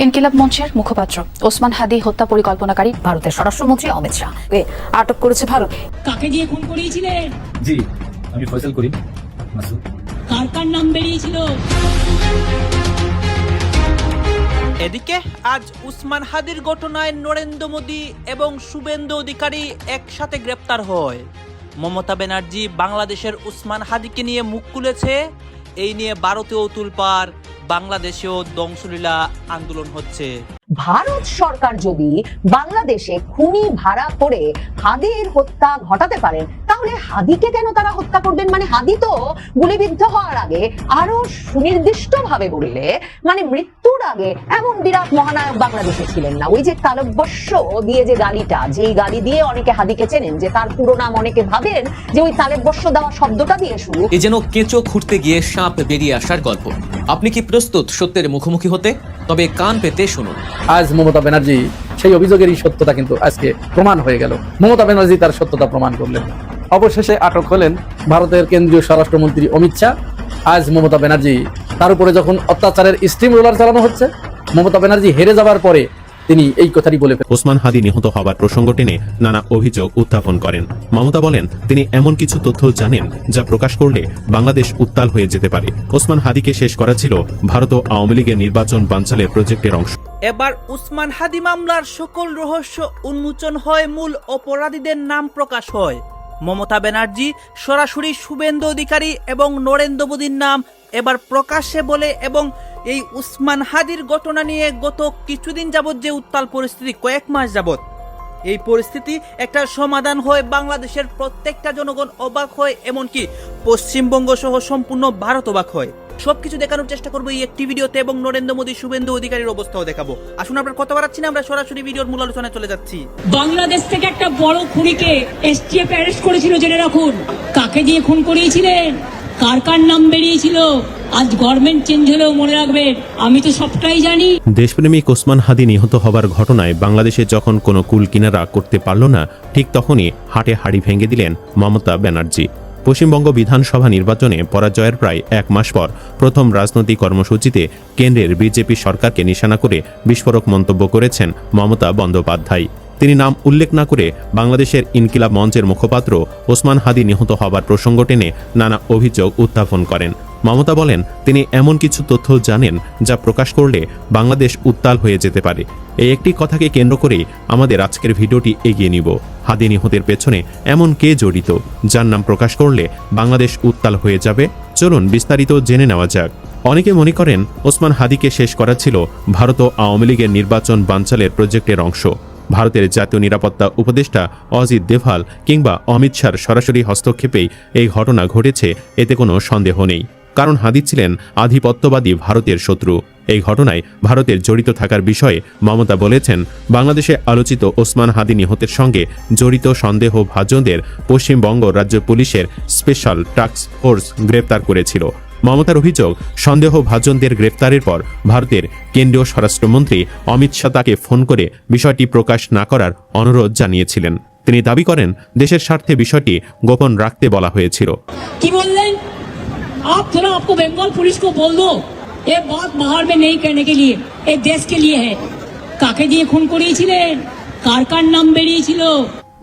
ইনকিলাব মঞ্চের মুখপাত্র ওসমান হাদি হত্যা পরিকল্পনাকারী ভারতের স্বরাষ্ট্রমন্ত্রী অমিত শাহ আটক করেছে ভারত। কাকে দিয়ে খুন করিয়েছিলেন? জি, আমি ফয়সাল করিম মাসুদ। কার কার নাম বেরিয়েছিল? এদিকে আজ উসমান হাদির ঘটনায় নরেন্দ্র মোদী এবং শুভেন্দু অধিকারী একসাথে গ্রেপ্তার হয়। মমতা ব্যানার্জি বাংলাদেশের উসমান হাদিকে নিয়ে মুখ খুলেছে। এই নিয়ে ভারতেও তুলপাড়, বাংলাদেশেও ধ্বংসলীলা আন্দোলন হচ্ছে। ভারত সরকার যদি বাংলাদেশে খুনি ভাড়া করে হাদির হত্যা ঘটাতে পারেন, তাহলে হাদিকে কেন তারা হত্যা করবেন? মানে হাদি তো গুলিবিদ্ধ হওয়ার আগে আরো সুনির্দিষ্ট ভাবে বললে মানে মৃত্যুর আগে এমন বিরাট মহানায়ক বাংলাদেশে ছিলেন না। ওই যে তালব্যস্য দিয়ে যে গালিটা, যেই গালি দিয়ে অনেকে হাদিকে চেনেন, যে তার পুরো নাম অনেকে ভাবেন যে ওই তালব্যস্য দেওয়া শব্দটা দিয়ে শুরু। এ যেন কেঁচো খুঁড়তে গিয়ে সাপ বেরিয়ে আসার গল্প। আপনি কি প্রস্তুত সত্যের মুখোমুখি হতে? তবে কান পেতে শুনুন। আজ মমতা ব্যানার্জি সেই অভিযোগেরই সত্যতা কিন্তু আজকে প্রমাণ হয়ে গেল। মমতা ব্যানার্জি তার সত্যতা প্রমাণ করলেন। অবশেষে আটক হলেন ভারতের কেন্দ্রীয় স্বরাষ্ট্রমন্ত্রী অমিত শাহ। আজ মমতা ব্যানার্জি তার উপরে যখন অত্যাচারের স্টিম রোলার চালানো হচ্ছে, মমতা ব্যানার্জি হেরে যাবার পরে তিনি এই কথাটি বলে ফেলেন। ওসমান হাদি নিহত হবার প্রসঙ্গ টেনে নানা অভিযোগ উত্থাপন করেন। মমতা বলেন, তিনি এমন কিছু তথ্য জানেন যা প্রকাশ করলে বাংলাদেশ উত্তাল হয়ে যেতে পারে। ওসমান হাদিকে শেষ করা ছিল ভারত ও আওয়ামী লীগের নির্বাচন বানচালের প্রজেক্টের অংশ। এবার উসমান হাদি মামলার সকল রহস্য উন্মোচন হয়, মূল অপরাধীদের নাম প্রকাশ হয়। মমতা ব্যানার্জি সরাসরি শুভেন্দু অধিকারী এবং নরেন্দ্র মোদীর নাম এবার প্রকাশ্যে বলে এবং এই উসমান হাদির ঘটনা নিয়ে গত কিছুদিন যাবৎ যে উত্তাল পরিস্থিতি, কয়েক মাস যাবৎ এই পরিস্থিতি একটা সমাধান হয়। বাংলাদেশের প্রত্যেকটা জনগণ অবাক হয়, এমনকি পশ্চিমবঙ্গ সহ সম্পূর্ণ ভারত অবাক হয়। সবকিছু দেখানোর চেষ্টা করবো এই একটি ভিডিওতে এবং নরেন্দ্র মোদী শুভেন্দু অধিকারীর অবস্থাও দেখাবো। আসুন, আপনার কথা বাড়াচ্ছি না, আমরা সরাসরি ভিডিওর মূল আলোচনায় চলে যাচ্ছি। বাংলাদেশ থেকে একটা বড় খুনিকে এসটিএফ অ্যারেস্ট করেছিল, জেনে রাখুন। কাকে দিয়ে খুন করিয়েছিলেন? কার কার নাম বেরিয়েছিল? আজ গভর্নমেন্ট চেঞ্জ হলেও মনে রাখবেন, আমি তো সবটাই জানি। দেশপ্রেমিক ওসমান হাদি নিহত হবার ঘটনায় বাংলাদেশে যখন কোনো কুল কিনারা করতে পারল না, ঠিক তখনই হাটে হাড়ি ভেঙে দিলেন মমতা ব্যানার্জি। পশ্চিমবঙ্গ বিধানসভা নির্বাচনে পরাজয়ের প্রায় এক মাস পর প্রথম রাজনৈতিক কর্মসূচিতে কেন্দ্রের বিজেপি সরকারকে নিশানা করে বিস্ফোরক মন্তব্য করেছেন মমতা বন্দ্যোপাধ্যায়। তিনি নাম উল্লেখ না করে বাংলাদেশের ইনকিলাব মঞ্চের মুখপাত্র ওসমান হাদি নিহত হবার প্রসঙ্গ টেনে নানা অভিযোগ উত্থাপন করেন। মমতা বলেন, তিনি এমন কিছু তথ্য জানেন যা প্রকাশ করলে বাংলাদেশ উত্তাল হয়ে যেতে পারে। এই একটি কথাকে কেন্দ্র করেই আমাদের আজকের ভিডিওটি এগিয়ে নিব। হাদি নিহতের পেছনে এমন কে জড়িত যার নাম প্রকাশ করলে বাংলাদেশ উত্তাল হয়ে যাবে? চলুন বিস্তারিত জেনে নেওয়া যাক। অনেকে মনে করেন ওসমান হাদিকে শেষ করা ছিল ভারত ও আওয়ামী লীগের নির্বাচন বানচালের প্রজেক্টের অংশ। ভারতের জাতীয় নিরাপত্তা উপদেষ্টা অজিত দেভাল কিংবা অমিত শাহর সরাসরি হস্তক্ষেপেই এই ঘটনা ঘটেছে, এতে কোনো সন্দেহ নেই। কারণ হাদি ছিলেন আধিপত্যবাদী ভারতের শত্রু। এই ঘটনায় ভারতের জড়িত থাকার বিষয়ে মমতা বলেছেন, বাংলাদেশে আলোচিত ওসমান হাদি নিহতের সঙ্গে জড়িত সন্দেহভাজনদের পশ্চিমবঙ্গ রাজ্য পুলিশের স্পেশাল টাস্ক ফোর্স গ্রেপ্তার করেছিল। মমতার অভিযোগ, সন্দেহভাজনদের গ্রেপ্তারের পর ভারতের কেন্দ্রীয় স্বরাষ্ট্রমন্ত্রী অমিত শাহ তাকে ফোন করে বিষয়টি প্রকাশ না করার অনুরোধ জানিয়েছিলেন। তিনি দাবি করেন, দেশের স্বার্থে বিষয়টি গোপন রাখতে বলা হয়েছিল। কি বললেন? आप थोड़ा आपको बंगाल पुलिस को बोल दो, ये बात बाहर में नहीं कहने के लिए, ये देश के लिए है। কাকে দিয়ে খুন করিয়েছিলেন? কার কার নাম বেরিয়েছিল?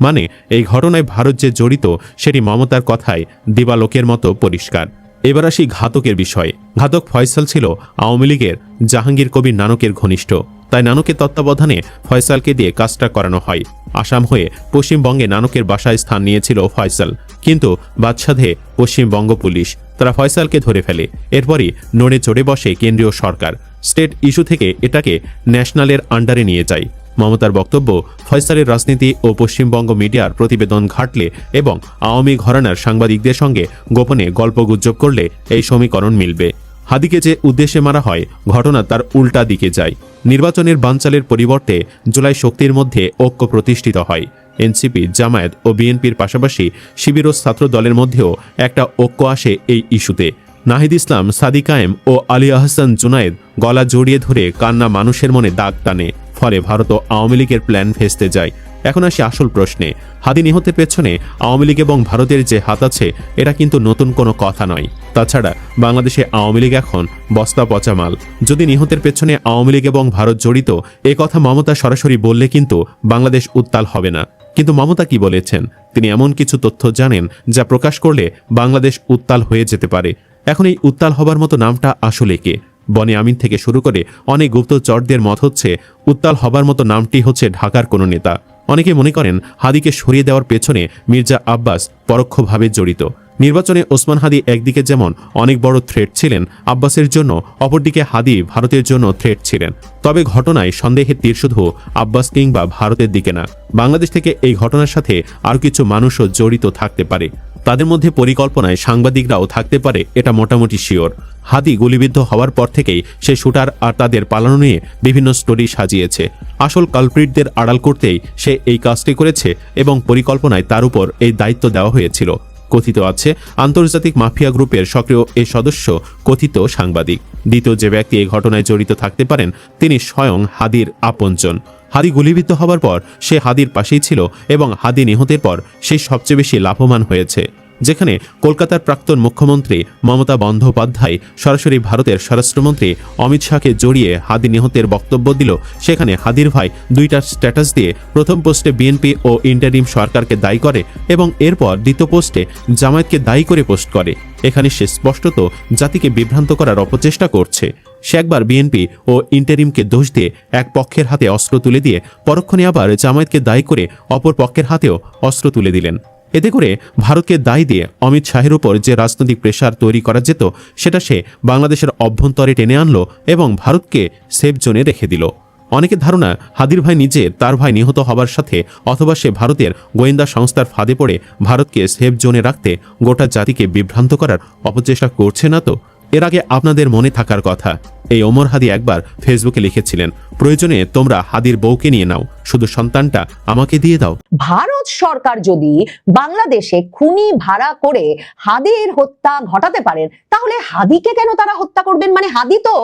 মানে এই ঘটনায় ভারত যে জড়িত সেটি মমতার কথায় দিবালোকের মতো পরিষ্কার। এবার আসি ঘাতকের বিষয়ে। ঘাতক ফয়সাল ছিল আওয়ামী লীগের জাহাঙ্গীর কবির নানকের ঘনিষ্ঠ। তাই নানকের তত্ত্বাবধানে ফয়সালকে দিয়ে কাজটা করানো হয়। আসাম হয়ে পশ্চিমবঙ্গে নানকের বাসায় স্থান নিয়েছিল ফয়সাল, কিন্তু বাদশাধে পশ্চিমবঙ্গ পুলিশ তারা ফয়সালকে ধরে ফেলে। এরপরই নড়ে চড়ে বসে কেন্দ্রীয় সরকার। স্টেট ইস্যু থেকে এটাকে ন্যাশনালের আন্ডারে নিয়ে যায়। মমতার বক্তব্য, ফয়সালের রাজনীতি ও পশ্চিমবঙ্গ মিডিয়ার প্রতিবেদন ঘাটলে এবং আওয়ামী ঘরানার সাংবাদিকদের সঙ্গে গোপনে গল্পগুজব করলে এই সমীকরণ মিলবে। হাদিকে যে উদ্দেশ্যে মারা হয়, ঘটনা তার উল্টা দিকে যায়। নির্বাচনের বানচালের পরিবর্তে জুলাই শক্তির মধ্যে ঐক্য প্রতিষ্ঠিত হয়। এনসিপি, জামায়াত ও বিএনপির পাশাপাশি শিবির ও ছাত্র দলের মধ্যেও একটা ঐক্য আসে এই ইস্যুতে। নাহিদ ইসলাম, সাদি কায়েম ও আলী আহসান জুনায়েদ গলা জড়িয়ে ধরে কান্না মানুষের মনে দাগ টানে। ফলে ভারত ও আওয়ামী লীগের প্ল্যান ভেস্তে যায়। এখন আসি আসল প্রশ্নে। হাদি নিহতের পেছনে আওয়ামী লীগ এবং ভারতের যে হাত আছে এটা কিন্তু নতুন কোনো কথা নয়। তাছাড়া বাংলাদেশে আওয়ামী লীগ এখন বস্তা পচা মাল। যদি নিহতের পেছনে আওয়ামী লীগ এবং ভারত জড়িত এ কথা মমতা সরাসরি বললে কিন্তু বাংলাদেশ উত্তাল হবে না। কিন্তু মমতা কি বলেছেন? তিনি এমন কিছু তথ্য জানেন যা প্রকাশ করলে বাংলাদেশ উত্তাল হয়ে যেতে পারে। এখন এই উত্তাল হবার মতো নামটা আসলে কে? বনি আমিন থেকে শুরু করে অনেক গুপ্তচরদের মত হচ্ছে উত্তাল হবার মতো নামটি হচ্ছে ঢাকার কোনো নেতা। অনেকে মনে করেন হাদিকে সরিয়ে দেওয়ার পেছনে মির্জা আব্বাস পরোক্ষভাবে জড়িত। নির্বাচনে ওসমান হাদি একদিকে যেমন অনেক বড় থ্রেট ছিলেন আব্বাসের জন্য, অপরদিকে হাদি ভারতের জন্য থ্রেট ছিলেন। তবে ঘটনায় সন্দেহের তীর শুধু আব্বাস কিংবা ভারতের দিকে না, বাংলাদেশ থেকে এই ঘটনার সাথে আর কিছু মানুষও জড়িত থাকতে পারে। তাদের মধ্যে পরিকল্পনায় সাংবাদিকরাও থাকতে পারে, এটা মোটামুটি শিওর। হাদি গুলিবিদ্ধ হওয়ার পর থেকেই সে শুটার আর তাদের পালানো নিয়ে বিভিন্ন স্টোরি সাজিয়েছে। আসল কালপ্রিটদের আড়াল করতেই সে এই কাজটি করেছে এবং পরিকল্পনায় তার উপর এই দায়িত্ব দেওয়া হয়েছিল। কথিত আছে আন্তর্জাতিক মাফিয়া গ্রুপের সক্রিয় এই সদস্য কথিত সাংবাদিক। দ্বিতীয় যে ব্যক্তি এই ঘটনায় জড়িত থাকতে পারেন তিনি স্বয়ং হাদির আপনজন। হাদি গুলিবিদ্ধ হবার পর সে হাদির পাশেই ছিল এবং হাদি নিহতের পর সে সবচেয়ে বেশি লাভবান হয়েছে। যেখানে কলকাতার প্রাক্তন মুখ্যমন্ত্রী মমতা বন্দ্যোপাধ্যায় সরাসরি ভারতের স্বরাষ্ট্রমন্ত্রী অমিত শাহকে জড়িয়ে হাদি নিহতের বক্তব্য দিল, সেখানে হাদির ভাই দুইটা স্ট্যাটাস দিয়ে প্রথম পোস্টে বিএনপি ও ইন্টারিম সরকারকে দায়ী করে এবং এরপর দ্বিতীয় পোস্টে জামায়াতকে দায়ী করে পোস্ট করে। এখানে সে স্পষ্টত জাতিকে বিভ্রান্ত করার অপচেষ্টা করছে। সে একবার বিএনপি ও ইন্টারিমকে দোষ দিয়ে এক পক্ষের হাতে অস্ত্র তুলে দিয়ে পরক্ষণে আবার জামায়াতকে দায়ী করে অপর পক্ষের হাতেও অস্ত্র তুলে দিলেন। এতে করে ভারতকে দায়ী দিয়ে অমিত শাহের উপর যে রাজনৈতিক প্রেশার তৈরি করা যেত সেটা সে বাংলাদেশের অভ্যন্তরে টেনে আনলো এবং ভারতকে সেফ জোনে রেখে দিল। অনেকের ধারণা হাদির ভাই নিজে তার ভাই নিহত হবার সাথে অথবা সে ভারতের গোয়েন্দা সংস্থার ফাঁদে পড়ে ভারতকে সেফ জোনে রাখতে গোটা জাতিকে বিভ্রান্ত করার অপচেষ্টা করছে না তো? এর আগে আপনাদের মনে থাকার কথা, এই ওমর হাদি একবার ফেসবুকে লিখেছিলেন, প্রয়োজনে তোমরা হাদির বউকে নিয়ে নাও, শুধু সন্তানটা আমাকে দিয়ে দাও। ভারত সরকার যদি বাংলাদেশে খুনি ভাড়া করে হাদির হত্যা ঘটাতে পারেন তাহলে হাদিকে কেন তারা হত্যা করবেন? মানে হাদি তো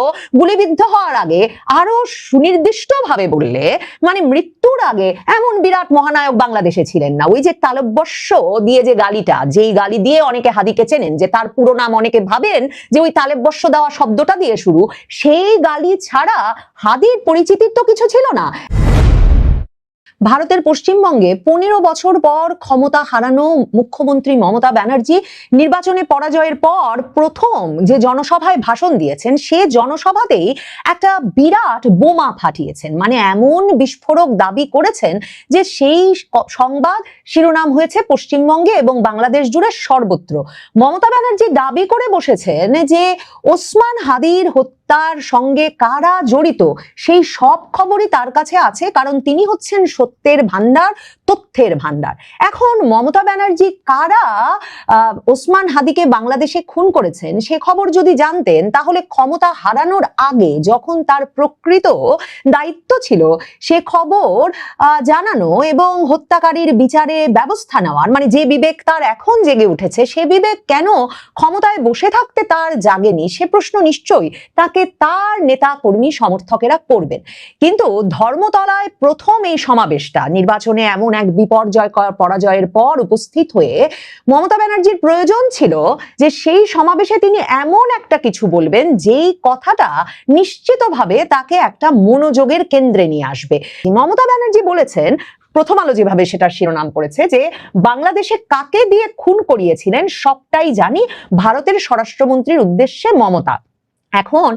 গুলিবিদ্ধ হওয়ার আগে আরো সুনির্দিষ্টভাবে বললে মানে মৃত্যুর আগে এমন বিরাট মহানায়ক বাংলাদেশে ছিলেন না। ওই যে তালব্যস্য দিয়ে যে গালিটা, যেই গালি দিয়ে অনেকে হাদিকে চেনেন, যে তার পুরো নাম অনেকে ভাবেন যে ওই তালব্যস্য দেওয়া শব্দটা দিয়ে শুরু, সেই গালি ছাড়া হাদির পরিচিতির তো কিছু ছিল না। ভারতের পশ্চিমবঙ্গে 15 বছর পর ক্ষমতা হারানো মুখ্যমন্ত্রী মমতা ব্যানার্জি নির্বাচনে পরাজয়ের পর প্রথম যে জনসভায় ভাষণ দিয়েছেন, সে জনসভাতেই একটা বিরাট বোমা ফাটিয়েছেন। মানে এমন বিস্ফোরক দাবি করেছেন যে সেই সংবাদ শিরোনাম হয়েছে পশ্চিমবঙ্গে এবং বাংলাদেশ জুড়ে সর্বত্র। মমতা ব্যানার্জি দাবি করে বসেছেন যে ওসমান হাদির হত্যার সঙ্গে কারা জড়িত সেই সব খবরই তার কাছে আছে, কারণ তিনি হচ্ছেন সত্যের ভান্ডার, তথ্যের ভান্ডার। এখন মমতা ব্যানার্জি কারা ওসমান হাদিকে বাংলাদেশে খুন করেছেন সে খবর যদি জানতেন তাহলে ক্ষমতা হারানোর আগে যখন তার প্রকৃত দায়িত্ব ছিল সে খবর জানানো এবং হত্যাকারীর বিচারে ব্যবস্থা নেওয়ার, মানে যে বিবেক তার এখন জেগে উঠেছে সে বিবেক কেন ক্ষমতায় বসে থাকতে তার জাগেনি, সে প্রশ্ন নিশ্চয়ই তাকে তার নেতা কর্মী সমর্থকেরা করবেন। কিন্তু ধর্মতলায় প্রথম এই সমাবেশটা নির্বাচনে এমন এক বিপর্যয়কর পরাজয়ের পর উপস্থিত হয়ে মমতা ব্যানার্জির প্রয়োজন ছিল যে সেই সমাবেশে তিনি এমন একটা কিছু বলবেন যেই কথাটা নিশ্চিতভাবে তাকে একটা মনোযোগের কেন্দ্রে নিয়ে আসবে। মমতা ব্যানার্জি বলেছেন, প্রথম আলো যেভাবে সেটা শিরোনাম করেছে, যে বাংলাদেশে কাকে দিয়ে খুন করিয়েছিলেন সবটাই জানি, ভারতের স্বরাষ্ট্রমন্ত্রীর উদ্দেশ্যে মমতা। এখন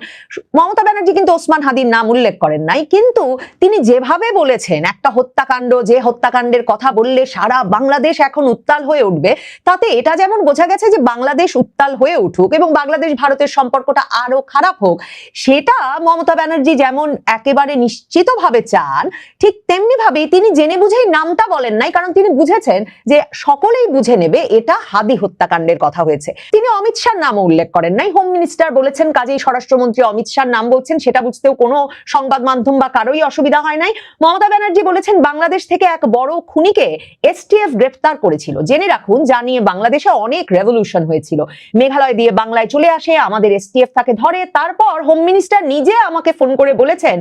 মমতা ব্যানার্জি কিন্তু ওসমান হাদির নাম উল্লেখ করেন নাই, কিন্তু তিনি যেভাবে বলেছেন একটা হত্যাকাণ্ড, যে হত্যাকাণ্ডের কথা বললে সারা বাংলাদেশ এখন উত্তাল হয়ে উঠবে, তাতে এটা যেমন বোঝা গেছে যে বাংলাদেশ উত্তাল হয়ে উঠুক এবং বাংলাদেশ ভারতের সম্পর্কটা আরো খারাপ হোক, সেটা মমতা ব্যানার্জি যেমন একেবারে নিশ্চিতভাবে চান, ঠিক তেমনি ভাবেই তিনি জেনে বুঝেই নামটা বলেন নাই, কারণ তিনি বুঝেছেন যে সকলেই বুঝে নেবে এটা হাদি হত্যাকাণ্ডের কথা হয়েছে। তিনি অমিত শাহর নাম উল্লেখ করেন নাই, হোম মিনিস্টার বলেছেন কাজেই স্বরাষ্ট্রমন্ত্রী অমিত শাহর নাম বলছেন সেটা বুঝতেও কোনো সংবাদ মাধ্যম বা কারোই অসুবিধা হয় নাই। মমতা ব্যানার্জি বলেছেন বাংলাদেশ থেকে এক বড় খুনিকে এসটিএফ গ্রেফতার করেছিল। জেনে রাখুন, জানিয়ে বাংলাদেশে অনেক রেভলিউশন হয়েছিল। মেঘালয় দিয়ে বাংলায় চলে আসে, আমাদের এসটিএফ তাকে ধরে, তারপর হোম মিনিস্টার নিজে আমাকে ফোন করে বলেছেন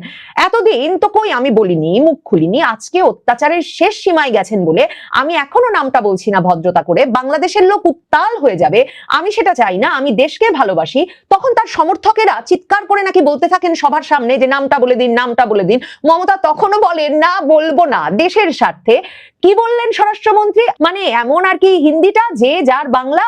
এতদিন তো কই আমি বলিনি, মুখ খুলিনি, আজকে অত্যাচারের শেষ সীমায় গেছেন বলে আমি এখনো নামটা বলছি না ভদ্রতা করে, বাংলাদেশের লোক উত্তাল হয়ে যাবে, আমি সেটা চাই না, আমি দেশকে ভালোবাসি। তখন তার সমর্থকেরা চিৎকার করে নাকি বলতে থাকেন সবার সামনে যে নামটা বলে দিন, নামটা বলে দিন। মমতা তখনও বলেন না, বলবো না, দেশের স্বার্থে। কি বললেন স্বরাষ্ট্রমন্ত্রী? মানে এমন আর কি হিন্দিটা, যে যার বাংলা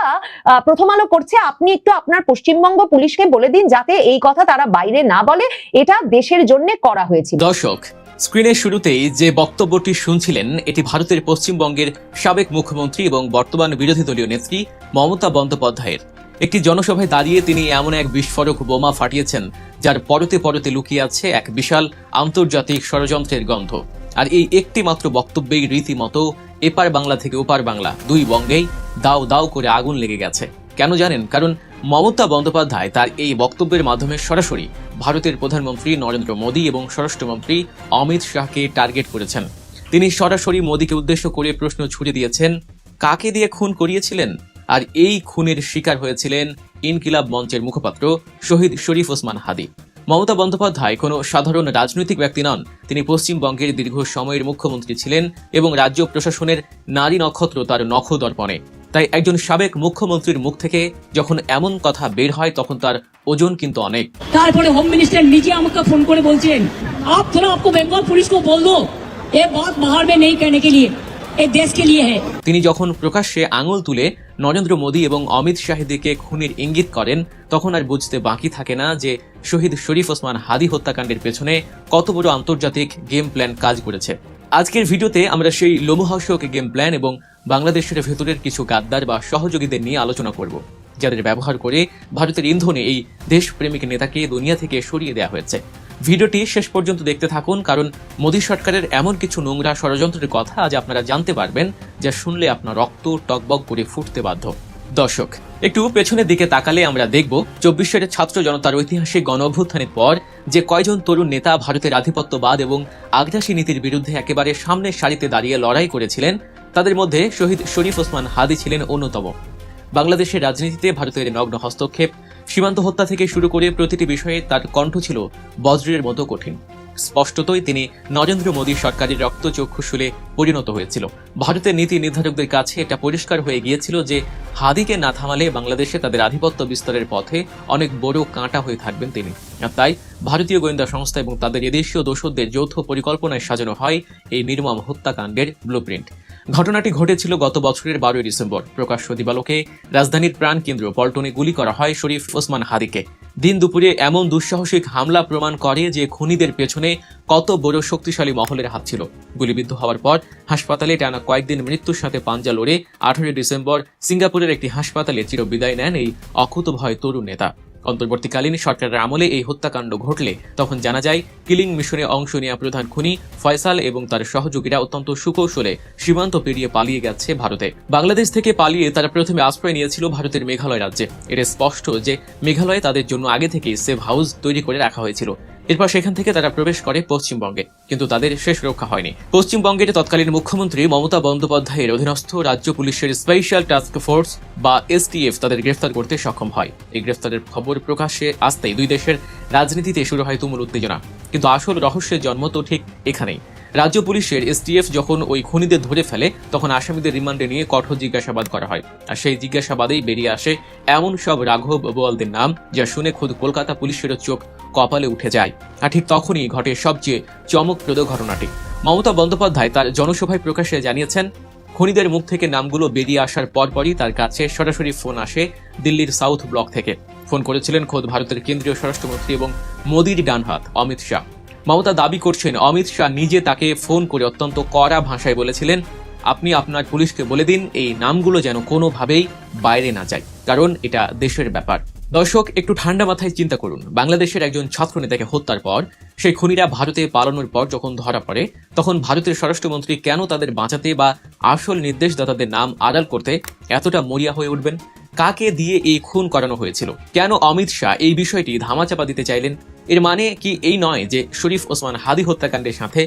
প্রথম আলো করছে, আপনি একটু আপনার পশ্চিমবঙ্গ পুলিশকে বলে দিন যাতে এই কথা তারা বাইরে না বলে, এটা দেশের জন্য করা হয়েছিল। দর্শক, স্ক্রিনের শুরুতেই যে বক্তব্যটি শুনছিলেন এটি ভারতের পশ্চিমবঙ্গের সাবেক মুখ্যমন্ত্রী এবং বর্তমান বিরোধী দলীয় নেত্রী মমতা বন্দ্যোপাধ্যায়ের। একটি জনসভায় দাঁড়িয়ে তিনি এমন এক বিস্ফোরক বোমা ফাটিয়েছেন যার পরতে পরতে লুকিয়ে আছে এক বিশাল আন্তর্জাতিক ষড়যন্ত্রের গন্ধ। আর এই একটি মাত্র বক্তব্যেই রীতিমতো এপার বাংলা থেকে ওপার বাংলা দুই বঙ্গেই দাও দাও করে আগুন লেগে গেছে। কেন জানেন? কারণ মমতা বন্দ্যোপাধ্যায় তার এই বক্তব্যের মাধ্যমে সরাসরি ভারতের প্রধানমন্ত্রী নরেন্দ্র মোদী এবং স্বরাষ্ট্রমন্ত্রী অমিত শাহকে টার্গেট করেছেন। তিনি সরাসরি মোদীকে উদ্দেশ্য করে প্রশ্ন ছুড়ে দিয়েছেন, কাকে দিয়ে খুন করিয়েছিলেন? আর এই খুনের শিকার হয়েছিলেন ইনকিলাব মঞ্চের মুখপাত্র শহীদ শরীফ ওসমান হাদি। মমতা বন্দ্যোপাধ্যায় কোনো সাধারণ রাজনৈতিক ব্যক্তি নন। তিনি পশ্চিমবঙ্গের দীর্ঘ সময়ের মুখ্যমন্ত্রী ছিলেন এবং রাজ্য প্রশাসনের নারী নক্ষত্র তার নখদর্পণে। তাই একজন সাবেক মুখ্যমন্ত্রীর মুখ থেকে যখন এমন কথা বের হয় তখন তার ওজন কিন্তু অনেক। তারপরে হোম মিনিস্টার নিজে আমাকে ফোন করে বলছেন, आप थोड़ा आपको बंगाल पुलिस को बोल दो, ये बात बाहर में नहीं कहने के लिए, ये देश के लिए है। তিনি যখন প্রকাশ্যে আঙুল তুলে নরেন্দ্র মোদী এবং অমিত শাহের দিকে খুনের ইঙ্গিত করেন তখন আর বুঝতে বাকি থাকে না যে শহীদ শরীফ ওসমান হাদি হত্যাকাণ্ডের পেছনে কত বড় আন্তর্জাতিক গেম প্ল্যান কাজ করেছে। আজকের ভিডিওতে আমরা সেই লোমহর্ষক গেম প্ল্যান এবং বাংলাদেশের ভেতরের কিছু গাদ্দার বা সহযোগীদের নিয়ে আলোচনা করব, যাদের ব্যবহার করে ভারতের ইন্ধনে এই দেশপ্রেমিক নেতাকে দুনিয়া থেকে সরিয়ে দেওয়া হয়েছে। ভিডিওটি শেষ পর্যন্ত দেখতে থাকুন, কারণ মোদী সরকারের এমন কিছু নোংরা ষড়যন্ত্রের কথা আজ আপনারা জানতে পারবেন যা শুনলে আপনার রক্ত টকবক করে ফুটতে বাধ্য। দর্শক, একটু পেছনের দিকে তাকালে আমরা দেখব 24-এর ছাত্র জনতার ঐতিহাসিক গণ অভ্যুত্থানের পর যে কয়জন তরুণ নেতা ভারতের আধিপত্যবাদ এবং আগ্রাসী নীতির বিরুদ্ধে একেবারে সামনের সারিতে দাঁড়িয়ে লড়াই করেছিলেন, তাদের মধ্যে শহীদ শরীফ ওসমান হাদি ছিলেন অন্যতম। বাংলাদেশের রাজনীতিতে ভারতের নগ্ন হস্তক্ষেপ, সীমান্ত হত্যা থেকে শুরু করে প্রতিটি বিষয়ে তার কণ্ঠ ছিল বজ্রের মতো কঠিন। স্পষ্টতই তিনি নরেন্দ্র মোদী সরকারের রক্তচক্ষুশূলে পরিণত হয়েছিল। ভারতের নীতি নির্ধারকদের কাছে এটা পরিষ্কার হয়ে গিয়েছিল যে হাদিকে না থামালে বাংলাদেশে তাদের আধিপত্য বিস্তারের পথে অনেক বড় কাঁটা হয়ে থাকবেন তিনি। আর তাই ভারতীয় গোয়েন্দা সংস্থা এবং তাদের এদেশীয় দোসরদের যৌথ পরিকল্পনায় সাজানো হয় এই নির্মম হত্যাকাণ্ডের ব্লুপ্রিন্ট। ঘটনাটি ঘটেছিল গত বছরের 12 ডিসেম্বর। প্রকাশ্য দিবালোকে রাজধানীর প্রাণকেন্দ্র পল্টনে গুলি করা হয় শরীফ ওসমান হাদিকে। দিন দুপুরে এমন দুঃসাহসিক হামলা প্রমাণ করে যে খুনিদের পেছনে কত বড় শক্তিশালী মহলের হাত ছিল। গুলিবিদ্ধ হওয়ার পর হাসপাতালে টানা কয়েকদিন মৃত্যুর সাথে পাঞ্জা লড়ে 18 ডিসেম্বর সিঙ্গাপুরের একটি হাসপাতালে চিরবিদায় নেন এই অকুতভয় তরুণ নেতা। অন্তর্বর্তীকালীন সরকারের আমলে এই হত্যাকাণ্ড ঘটলে তখন জানা যায় কিলিং মিশনে অংশ নেওয়া প্রধান খুনি ফয়সাল এবং তার সহযোগীরা অত্যন্ত সুকৌশলে সীমান্ত পেরিয়ে পালিয়ে গেছে ভারতে। বাংলাদেশ থেকে পালিয়ে তারা প্রথমে আশ্রয় নিয়েছিল ভারতের মেঘালয় রাজ্যে। এটা স্পষ্ট যে মেঘালয়ে তাদের জন্য আগে থেকেই সেফ হাউস তৈরি করে রাখা হয়েছিল। এরপর সেখান থেকে তারা প্রবেশ করে পশ্চিমবঙ্গে, কিন্তু তাদের শেষ রক্ষা হয়নি। পশ্চিমবঙ্গের তৎকালীন মুখ্যমন্ত্রী মমতা বন্দ্যোপাধ্যায়ের অধীনস্থ রাজ্য পুলিশের স্পেশাল টাস্ক ফোর্স বা এসটিএফ তাদের গ্রেফতার করতে সক্ষম হয়। এই গ্রেফতারের খবর প্রকাশ্যে আসতেই দুই দেশের রাজনীতিতে শুরু হয় তুমুল উত্তেজনা। কিন্তু আসল রহস্যের জন্ম তো ঠিক এখানেই। রাজ্য পুলিশের এসটিএফ যখন ওই খুনিদের ধরে ফেলে তখন আসামিদের রিমান্ডে নিয়ে কঠোর জিজ্ঞাসাবাদ করা হয়। আর সেই জিজ্ঞাসাবাদেই বেরিয়ে আসে এমন সব রাঘব বোয়ালদের নাম যা শুনে খোদ কলকাতা পুলিশেরও চোখ কপালে উঠে যায়। আর ঠিক তখনই ঘটে সবচেয়ে চমকপ্রদ ঘটনাটি। মমতা বন্দ্যোপাধ্যায় তার জনসভায় প্রকাশ্যে জানিয়েছেন, খুনিদের মুখ থেকে নামগুলো বেরিয়ে আসার পরপরই তার কাছে সরাসরি ফোন আসে দিল্লির সাউথ ব্লক থেকে। ফোন করেছিলেন খোদ ভারতের কেন্দ্রীয় স্বরাষ্ট্রমন্ত্রী এবং মোদীর ডান হাত অমিত শাহ। মমতা দাবি করছেন অমিত শাহ নিজে তাকে ফোন করে অত্যন্ত কড়া ভাষায় বলেছিলেন, আপনি আপনার পুলিশকে বলে দিন এই নামগুলো যেন কোনোভাবেই বাইরে না যায়, কারণ এটা দেশের ব্যাপার। দর্শক, একটু ঠান্ডা মাথায় চিন্তা করুন, বাংলাদেশের একজন ছাত্র নেতাকে হত্যার পর সেই খুনিরা ভারতে পালানোর পর যখন ধরা পড়ে তখন ভারতের স্বরাষ্ট্রমন্ত্রী কেন তাদের বাঁচাতে বা আসল নির্দেশদাতাদের নাম আড়াল করতে এতটা মরিয়া হয়ে উঠবেন? কাকে দিয়ে এই খুন করানো হয়েছিল, কেন অমিত শাহ এই বিষয়টি ধামাচাপা দিতে চাইলেন? এর মানে কি এই নয় যে শরীফ ওসমান হাদি হত্যাকাণ্ডের সাথে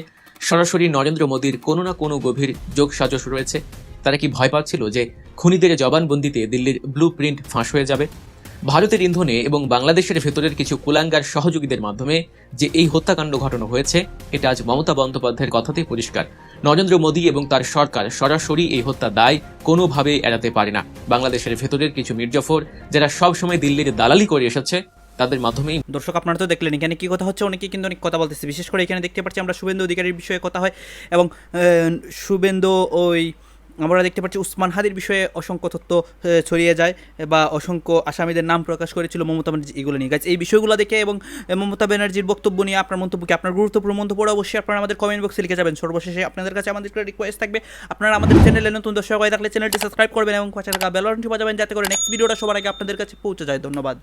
সরাসরি নরেন্দ্র মোদীর কোনো না কোনো গভীর যোগসাজশ রয়েছে? তারা কি ভয় পাচ্ছিল যে খুনিদের জবানবন্দিতে দিল্লির ব্লু প্রিন্ট ফাঁস হয়ে যাবে? ভারতের ইন্ধনে এবং বাংলাদেশের ভেতরের কিছু কুলাঙ্গার সহযোগীদের মাধ্যমে যে এই হত্যাকাণ্ড ঘটানো হয়েছে, এটা আজ মমতা বন্দ্যোপাধ্যায়ের কথাতেই পরিষ্কার। নরেন্দ্র মোদী এবং তার সরকার সরাসরি এই হত্যা দায় কোনোভাবেই এড়াতে পারে না। বাংলাদেশের ভেতরের কিছু মির্জাফর যারা সবসময় দিল্লির দালালি করে এসেছে, তাদের মাধ্যমেই। দর্শক, আপনারা তো দেখলেন এখানে কি কথা হচ্ছে, অনেকে কিন্তু অনেক কথা বলতেছে। বিশেষ করে এখানে দেখতে পাচ্ছি আমরা শুভেন্দু অধিকারীর বিষয়ে কথা হয়, এবং শুভেন্দু আমরা দেখতে পাচ্ছি উসমান হাদির বিষয়ে অসংখ্য তথ্য ছড়িয়ে যায়, বা অসংখ্য আসামিদের নাম প্রকাশ করেছিল মমতা ব্যানার্জি, এগুলো নিয়ে গাইজ। এই বিষয়গুলো দেখে এবং মমতা ব্যানার্জির বক্তব্য নিয়ে আপনার মন্তব্যকে, আপনার গুরুত্বপূর্ণ মন্তব্য অবশ্যই আপনারা আমাদের কমেন্ট বক্সে লিখে যাবেন। সর্বশেষে আপনাদের কাছে আমাদের একটা রিকোয়েস্ট থাকবে, আপনারা আমাদের চ্যানেলে নতুন দর্শক হয়ে থাকলে চ্যানেলটি সাবস্ক্রাইব করবেন এবং পাশে থাকা বেল বাটনটি বাজাবেন, যাতে করে নেক্সট ভিডিওটা সবার আগে আপনাদের কাছে পৌঁছে যায়। ধন্যবাদ।